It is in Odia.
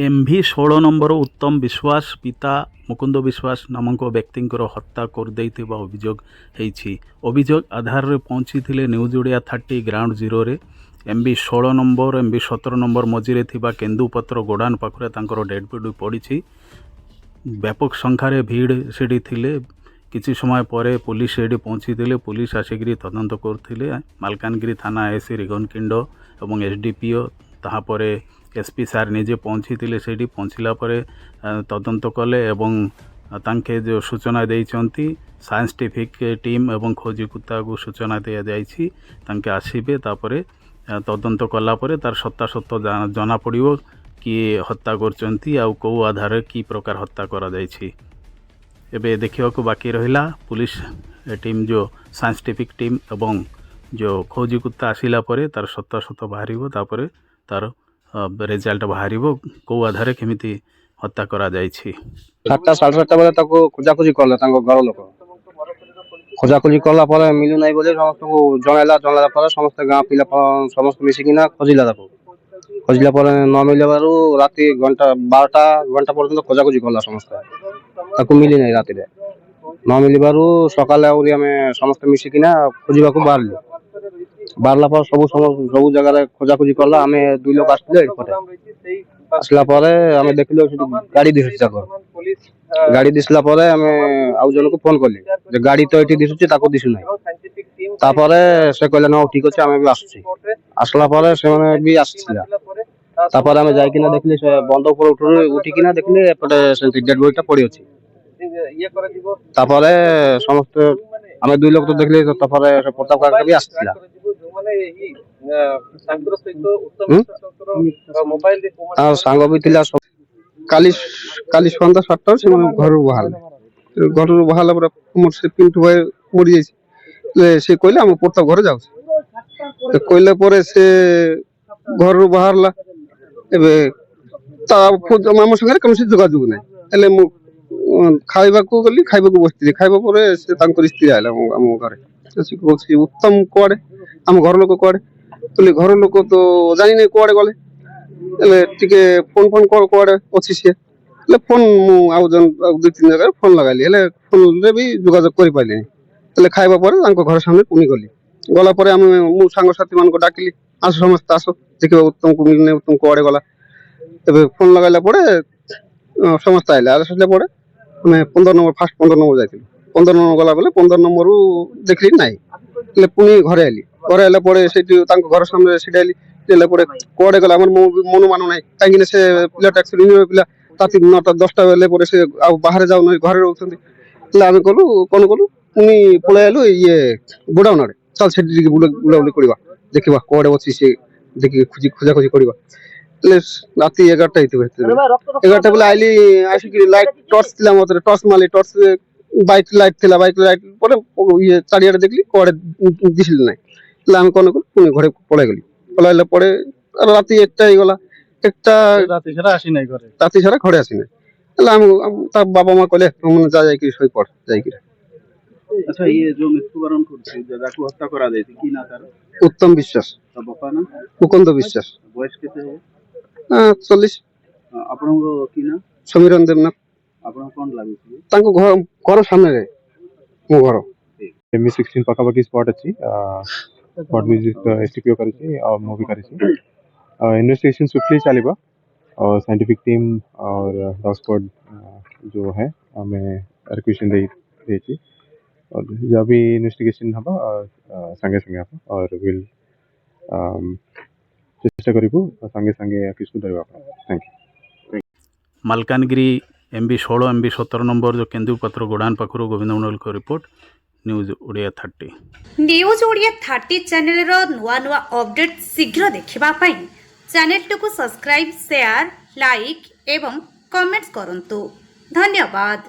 MV16 নম্বର ଉତ୍ତମ ବିଶ୍ୱାସ ପିତା ମୁକୁନ୍ଦ ବିଶ୍ୱାସ ନାମକ ବ୍ୟକ୍ତିଙ୍କର ହତ୍ୟା କରିଦେଇଥିବା ଅଭିଯୋଗ ହେଇଛି। ଅଭିଯୋଗ ଆଧାରରେ ପହଞ୍ଚିଥିଲେ ନ୍ୟୁଜ୍ ଓଡ଼ିଆ 30 ଗ୍ରାଉଣ୍ଡ ଜିରୋରେ MV16 ନମ୍ବର MV17 ନମ୍ବର ମଝିରେ ଥିବା କେନ୍ଦୁପତ୍ର ଗୋଡାଉନ୍ ପାଖରେ ତାଙ୍କର ଡେଡ୍ ବଡି ପଡ଼ିଛି। ବ୍ୟାପକ ସଂଖ୍ୟାରେ ଭିଡ଼ ସେଠି ଥିଲେ। କିଛି ସମୟ ପରେ ପୁଲିସ ସେଠି ପହଞ୍ଚିଥିଲେ। ପୁଲିସ ଆସିକରି ତଦନ୍ତ କରୁଥିଲେ। ମାଲକାନଗିରି ଥାନା ASI ରିଗନକିଣ୍ଡ ଏବଂ SDPO ତାହାପରେ SP ସାର୍ ନିଜେ ପହଞ୍ଚିଥିଲେ। ସେଇଠି ପହଞ୍ଚିଲା ପରେ ତଦନ୍ତ କଲେ ଏବଂ ତାଙ୍କେ ଯେଉଁ ସୂଚନା ଦେଇଛନ୍ତି ସାଇଣ୍ଟିଫିକ୍ ଟିମ୍ ଏବଂ ଖୋଜିକୁତାକୁ ସୂଚନା ଦିଆଯାଇଛି ତାଙ୍କେ ଆସିବେ। ତାପରେ ତଦନ୍ତ କଲା ପରେ ତାର ସତ୍ୟାସତ୍ୟ ଜଣାପଡ଼ିବ କିଏ ହତ୍ୟା କରିଛନ୍ତି ଆଉ କେଉଁ ଆଧାରରେ କି ପ୍ରକାର ହତ୍ୟା କରାଯାଇଛି। ଏବେ ଦେଖିବାକୁ ବାକି ରହିଲା ପୁଲିସ ଟିମ୍ ଯେଉଁ ସାଇଣ୍ଟିଫିକ୍ ଟିମ୍ ଏବଂ ଯେଉଁ ଖୋଜିକୁତା ଆସିଲା ପରେ ତାର ସତ୍ୟାସତ୍ୟ ବାହାରିବ। ତାପରେ ତାର ରେଜଲ୍ଟ ବାହାରିବ କେଉଁ ଆଧାରରେ କେମିତି ହତ୍ୟା କରାଯାଇଛି। 7ଟା 7:30 ବେଳେ ତାକୁ ଖୋଜାଖୋଜି କଲେ ତାଙ୍କ ଘର ଲୋକ। ଖୋଜାଖୋଜି କଲା ପରେ ମିଳୁ ନାହିଁ ବୋଲି ସମସ୍ତଙ୍କୁ ଜଣାଇଲା ପରେ ସମସ୍ତେ ଗାଁ ପିଲା ସମସ୍ତେ ମିଶିକିନା ଖୋଜିଲା ତାକୁ। ଖୋଜିଲା ପରେ ନ ମିଳିବାରୁ ରାତି 12ଟା ପର୍ଯ୍ୟନ୍ତ ଖୋଜାଖୋଜି କଲା ସମସ୍ତେ। ତାକୁ ମିଳି ନାହିଁ ରାତିରେ। ନ ମିଳିବାରୁ ସକାଳେ ଆହୁରି ଆମେ ସମସ୍ତେ ମିଶିକିନା ଖୋଜିବାକୁ ବାହାରିଲୁ। ବାହାରିଲା ପରେ ସବୁ ଜାଗାରେ ଖୋଜାଖୋଜି କଲା। ଆମେ 2 ଲୋକ ଆସିଥିଲେ ଏପଟେ। ଆସିଲା ପରେ ଆମେ ଦେଖିଲୁ ସେଠି ଗାଡ଼ି ଦିଶୁଛି ତାଙ୍କର। ଗାଡ଼ି ଦିଶିଲା ପରେ ଆମେ ଆଉ ଜଣକୁ ଫୋନ କଲି ଯେ ଗାଡ଼ି ତ ଏଠି ଦିଶୁଛି ତାକୁ ଦିଶୁ ନାହିଁ। ତାପରେ ସେ କହିଲେ ନା ଠିକ ଅଛି ଆମେ ବି ଆସୁଛି। ଆସିଲା ପରେ ସେମାନେ ବି ଆସିଥିଲା। ତାପରେ ଆମେ ଯାଇକିନା ଦେଖିଲି ସେ ବନ୍ଧ ଉପରେ ଉଠିକିନା ଦେଖିଲି ଏପଟେ ସେମିତି ଡେଡ୍ ବଡିଟା ପଡ଼ି ଅଛି। ତାପରେ ସମସ୍ତେ ଆମେ 2 ଲୋକ ତ ଦେଖିଲେ। ତାପରେ ପ୍ରତାପ କାକା ବି ଆସିଥିଲା। ସାଙ୍ଗ ବି ଥିଲା। କାଲି ସନ୍ଧ୍ୟା 7ଟାରେ ସେମାନେ ଘରରୁ ବାହାରିଲା ପରେ ଆମର ସେ ପିଣ୍ଟୁ ଭାଇ ମରିଯାଇଛି। ସେ କହିଲେ ଆମ ପ୍ରତାପ ଘରେ ଯାଉଛି। କହିଲା ପରେ ସେ ଘରରୁ ବାହାରିଲା। ଏବେ ତା ଆମ ସାଙ୍ଗରେ କୌଣସି ଯୋଗାଯୋଗ ନାହିଁ। ହେଲେ ମୁଁ ଖାଇବାକୁ ଗଲି। ଖାଇବାକୁ ବସିଥିଲି। ଖାଇବା ପରେ ସେ ତାଙ୍କର ସ୍ତ୍ରୀ ଆଇଲା ଆମ ଘରେ। ସେ କହୁଛି ଉତ୍ତମ କୁଆଡେ, ଆମ ଘର ଲୋକ କୁଆଡେ? କହିଲେ ଘର ଲୋକ ତ ଜାଣିନି କୁଆଡେ ଗଲେ। ହେଲେ ଟିକେ ଫୋନ କୁଆଡେ ଅଛି ସିଏ। ହେଲେ ଫୋନ ମୁଁ ଆଉ 2-3 ଜାଗାରେ ଫୋନ ଲଗାଇଲି। ହେଲେ ଫୋନରେ ବି ଯୋଗାଯୋଗ କରିପାରିଲିନି। ହେଲେ ଖାଇବା ପରେ ତାଙ୍କ ଘର ସାମନେ ପୁଣି ଗଲି। ଗଲା ପରେ ମୁଁ ସାଙ୍ଗସାଥି ମାନଙ୍କୁ ଡାକିଲି, ଆସ ସମସ୍ତେ ଆସ ଦେଖିବା ଉତ୍ତମକୁ ମିଳିନି, ଉତ୍ତମ କୁଆଡେ ଗଲା। ଏବେ ଫୋନ ଲଗାଇଲା ପରେ ସମସ୍ତେ ଆଇଲେ। ଆସିଲା ପରେ ଆମେ 15 ନମ୍ବର ଯାଇଥିଲୁ। 15 ନମ୍ବର ଗଲା ବେଳେ 15 ନମ୍ବରରୁ ଦେଖିଲି ନାହିଁ। ହେଲେ ପୁଣି ଘରେ ଆଇଲି। ଘରେ ଆଇଲା ପରେ ସେଇଠି ତାଙ୍କ ଘର ସାମନାରେ ଛିଡାଇଲି। ହେଲା ପରେ କୁଆଡେ ଗଲା ଆମର ମନ ମାନୁ ନାହିଁ। କାହିଁକିନା ସେ ପିଲାଟା ଆକ୍ଚୁଆଲି ପିଲା ରାତି 9ଟା 10ଟା ବେଲେ ପରେ ସେ ଆଉ ବାହାରେ ଯାଉନାହିଁ, ଘରେ ରହୁଛନ୍ତି। ହେଲେ ଆମେ କଣ କଲୁ ପୁଣି ପଳେଇ ଆଇଲୁ ଗୋଡାଉନ୍ ଆଡେ। ଚାଲ ସେଠି ଟିକେ ବୁଲାବୁଲି କରିବା, ଦେଖିବା କୁଆଡେ ଅଛି ସେ, ଦେଖିକି ଖୋଜାଖୋଜି କରିବା। ହେଲେ ରାତି 11ଟା ହେଇଥିବ। 11ଟା ବେଲେ ଆସିକି ଟର୍ଚ ଥିଲା ମୋ ହାତରେ। ଟର୍ଚ ମାରିଲି। ଟର୍ଚ ବାଇକ୍ ଲାଇଟ୍ ଥିଲା। ବାଇକ୍ ଲାଇଟ୍ ପରେ ଚାରିଆଡେ ଦେଖିଲି କୁଆଡେ ଦିଶିଲି ନାହିଁ। ହେଲେ ଆମେ କଣ କଲୁ ପୁଣି ଘରେ ପଳେଇଗଲି। ପଳେଇଲା ପରେ ରାତି 1ଟା ହେଇଗଲା। ରାତି ସାରା ଘରେ ଆସିନାହିଁ। ହେଲେ ତା ବାବା ମା କହିଲେ ଯାଇକି ଶୋଇପଡ ଯାଇକିରି। ଆଚ୍ଛା, ଇଏ ଯୋଉ ମୃତ୍ୟୁବରଣ କରୁଛି ଯାହାକୁ ହତ୍ୟା କରାଯାଇଛି କି ନା ତାର? ଉତ୍ତମ ବିଶ୍ୱାସ। ତା ବାପା ନା? ମୁକୁନ୍ଦ ବିଶ୍ୱାସ। ବୟସ କେତେ ହେବ? 40। ଆପଣଙ୍କ କି ନା? ସମୀରନ ଦେବନାଥ। ଆପଣ କଣ ଲାଗୁଛି? ତାଙ୍କ ଘର ସାମ୍ନାରେ ମୋ ଘର। MV16 ପାଖାପାଖି ସ୍ପଟ୍ ଅଛି। ସ୍ପଟ୍ ଭିଜିଟ୍ STPO କରିଛି ଆଉ ମୁଁ ବି କରିଛି। इन्वेस्टिगेशन स्विफ्टली चलेगा और साइंटिफिक टीम और डॉग स्क्वाड जो है हमें रिक्वेशन देती और जब भी इन्वेस्टिगेशन हम संगे संगे हम और विल चेष्टा करूँ संगे संगे किसको धरवा। Thank you. Malkangiri MV16 MV17 number ଯେଉଁ କେନ୍ଦୁପତ୍ର ଗୋଡାଉନ୍ ପାଖରୁ ଗୋବିନ୍ଦ ମଣ୍ଡଳଙ୍କ report, news Odia 30। News Odia 30 ଚ୍ୟାନେଲର ନୂଆ ନୂଆ ଅପଡେଟ୍ ଶୀଘ୍ର ଦେଖିବା ପାଇଁ ଚ୍ୟାନେଲଟିକୁ ସବସ୍କ୍ରାଇବ୍, ସେୟାର, ଲାଇକ୍ ଏବଂ କମେଣ୍ଟ କରନ୍ତୁ। ଧନ୍ୟବାଦ।